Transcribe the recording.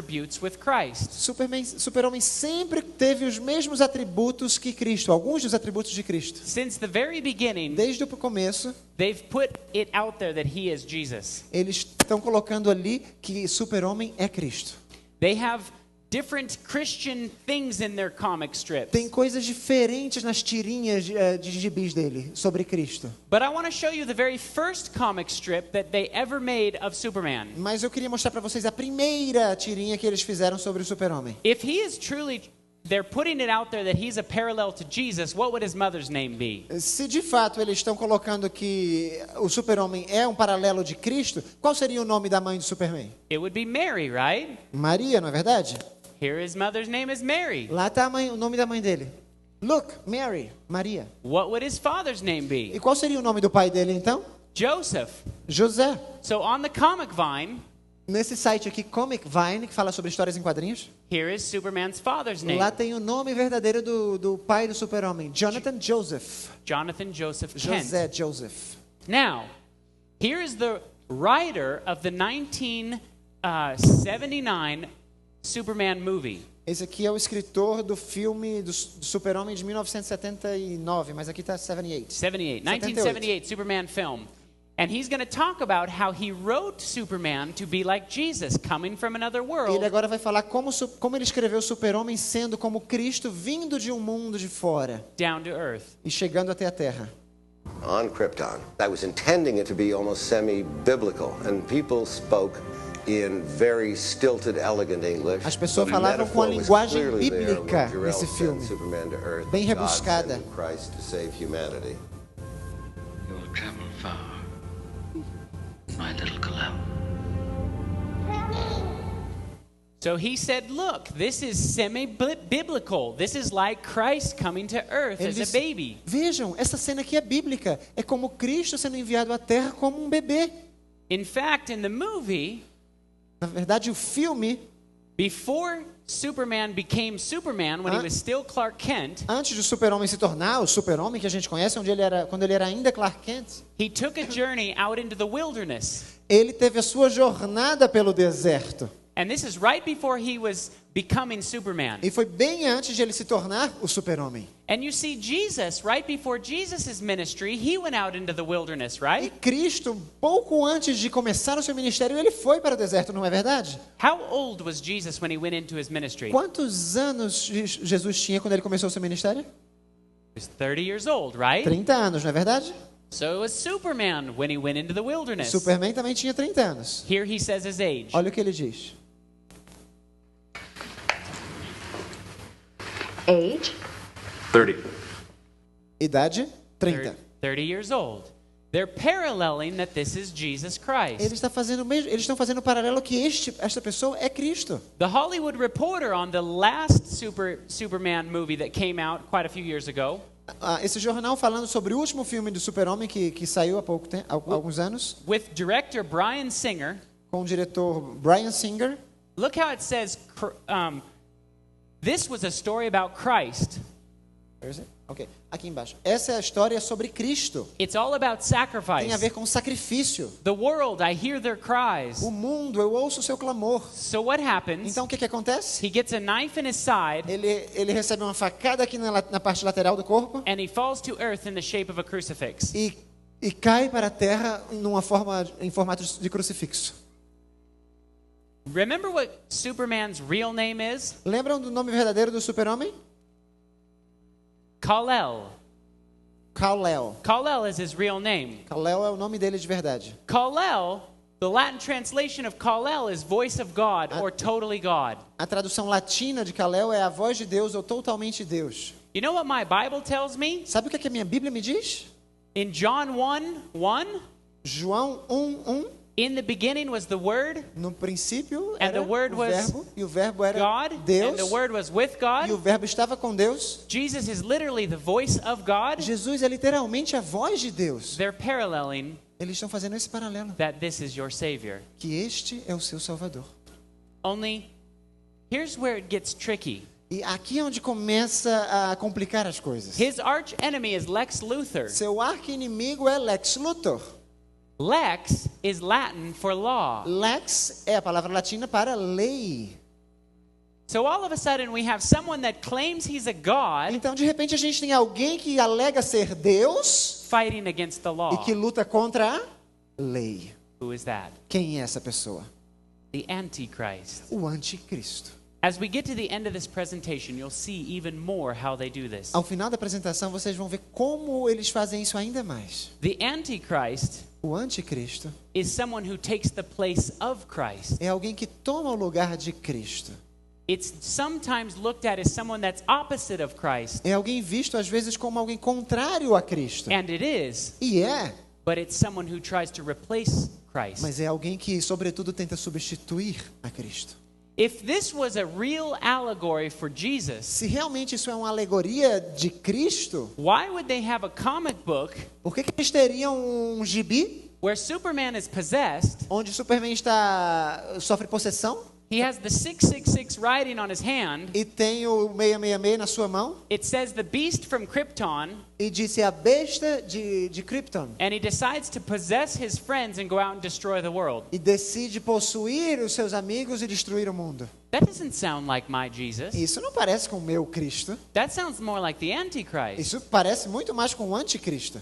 attributes with Christ. Super-homem sempre teve os mesmos atributos que Cristo, alguns dos atributos de Cristo. Since the very beginning, Desde o começo, they've put it out there that he is Jesus. eles estão colocando ali que super-homem é Cristo. They have different Christian things in their comic strips. Tem coisas diferentes nas tirinhas de gibis dele sobre Cristo. But I want to show you the very first comic strip that they ever made of Superman. Mas eu queria mostrar para vocês a primeira tirinha que eles fizeram sobre o super-homem. If he is truly, they're putting it out there that he's a parallel to Jesus, what would his mother's name be? Se de fato eles estão colocando que o super-homem é um paralelo de Cristo, qual seria o nome da mãe do Superman? It would be Mary, right? Maria, não é verdade? Here his mother's name is Mary. Lá está o nome da mãe dele. Look, Mary, Maria. What would his father's name be? E qual seria o nome do pai dele então? Joseph. José. So on the comic Vine, Nesse site aqui, Comic Vine, que fala sobre histórias em quadrinhos, here is Superman's father's name. lá tem o nome verdadeiro do pai do super-homem, Jonathan Joseph. Jonathan Joseph Kent. José Joseph. Now, here is the writer of the 1979 Superman movie. Esse aqui é o escritor do filme do Super-Homem de 1979, mas aqui está 78. 1978 Superman film. And he's going to talk about how he wrote Superman to be like Jesus, coming from another Ele world. agora vai falar como ele escreveu o Super-Homem sendo como Cristo vindo de um mundo de fora Down to earth. e chegando até a Terra. On Krypton. I was intending it to be almost semi-biblical, and people spoke in very stilted, elegant English. As pessoas but the falavam com a metaphor was linguagem clearly there bíblica when Jor-El nesse sent filme, Superman to Earth, bem God rebuscada. sending Christ to save humanity. You will travel far, my little Kal-El. So he said, look, this is semi-biblical. This is like Christ coming to earth Ele as a disse, baby. vejam, essa cena aqui é bíblica. É como Cristo sendo enviado à Terra como um bebê. In fact, in the movie, Na verdade, o filme, before Superman became Superman, when he Huh? was still Clark Kent, antes do super-homem se tornar o super-homem que a gente conhece, quando ele era ainda Clark Kent, he took a journey out into the wilderness. ele teve a sua jornada pelo deserto. And this is right before he was becoming Superman. E foi bem antes de ele se tornar o super-homem. And you see Jesus, right before Jesus' ministry, he went out into the wilderness, E right? Cristo, pouco antes de começar o seu ministério, ele foi para o deserto, não é verdade? How old was Jesus when he went into his ministry? He Quantos anos Jesus tinha quando ele começou o seu ministério? was 30 years old, right? 30 anos, não é verdade? So it was Superman when he went into the wilderness. Superman também tinha 30 anos. Here he says his age. Olha o que ele diz. Age? 30. Idade, 30. 30 years old. They're paralleling that this is Jesus Christ. Eles estão fazendo o paralelo que esta pessoa é Cristo. The Hollywood Reporter on the last Superman movie that came out quite a few years ago, Esse jornal falando sobre o último filme do Super-Homem que saiu há pouco tempo, há alguns anos, with director Bryan Singer, com o diretor Bryan Singer. look how it says, this was a story about Christ. Ok, aqui embaixo. Essa é a história sobre Cristo. It's all about Tem a sacrifice. ver com sacrifício. The world, I hear their cries. O mundo, eu ouço o seu clamor. So what happens? Então o que acontece? He gets a knife in his side Ele recebe uma facada aqui na parte lateral do corpo and he falls to earth in the shape of a crucifix. e cai para a terra em formato de crucifixo. Remember what Superman's real name is? Lembram do nome verdadeiro do Super-Homem? Kal-El. Kal-El. Kal-El is his real name. Kal-El é o nome dele de verdade. Kal-El, the Latin translation of Kal-El is voice of God or totally God. A tradução latina de Kal-El é a voz de Deus ou totalmente Deus. You know what my Bible tells me? Sabe o que a minha Bíblia me diz? In John 1:1, João 1:1. in the beginning was the Word, No princípio And era the word o was verbo, e o verbo era God, Deus, and the Word was with e o God. verbo estava com Deus. Jesus is literally the voice of God. Jesus é literalmente a voz de Deus. They're paralleling Eles estão fazendo esse paralelo, that this is your Savior. que este é o seu Salvador. Only, here's where it gets tricky. E aqui é onde começa a complicar as coisas. His arch enemy is Lex Luthor. Seu arqui-inimigo é Lex Luthor. Lex is Latin for law. Lex é a palavra latina para lei. So all of a sudden we have someone that claims he's a God Então, de repente, a gente tem alguém que alega ser Deus fighting against the e law. que luta contra a lei. Who is that? Quem é essa pessoa? The Antichrist. O anticristo. As we get to the end of this presentation, you'll see even more how they do this. Ao final da apresentação, vocês vão ver como eles fazem isso ainda mais. The Antichrist O anticristo is someone who takes the place of Christ. é alguém que toma o lugar de Cristo. It's sometimes looked at as someone that's opposite of Christ, É alguém visto, às vezes, como alguém contrário a Cristo. and it is, E é, but it's someone who tries to replace Christ. mas é alguém que, sobretudo, tenta substituir a Cristo. If this was a real allegory for Jesus, Se realmente isso é uma alegoria de Cristo, why would they have a comic book por que eles teriam um gibi where Superman is possessed? onde Superman sofre possessão He has the 666 writing on his hand. e tem o 666 na sua mão It says the beast from Krypton, e disse a besta de Krypton and he decides to possess his friends and go out and destroy the world. e decide possuir os seus amigos e destruir o mundo. That doesn't sound like my Jesus. Isso não parece com o meu Cristo. That sounds more like the Antichrist. Isso parece muito mais com o anticristo.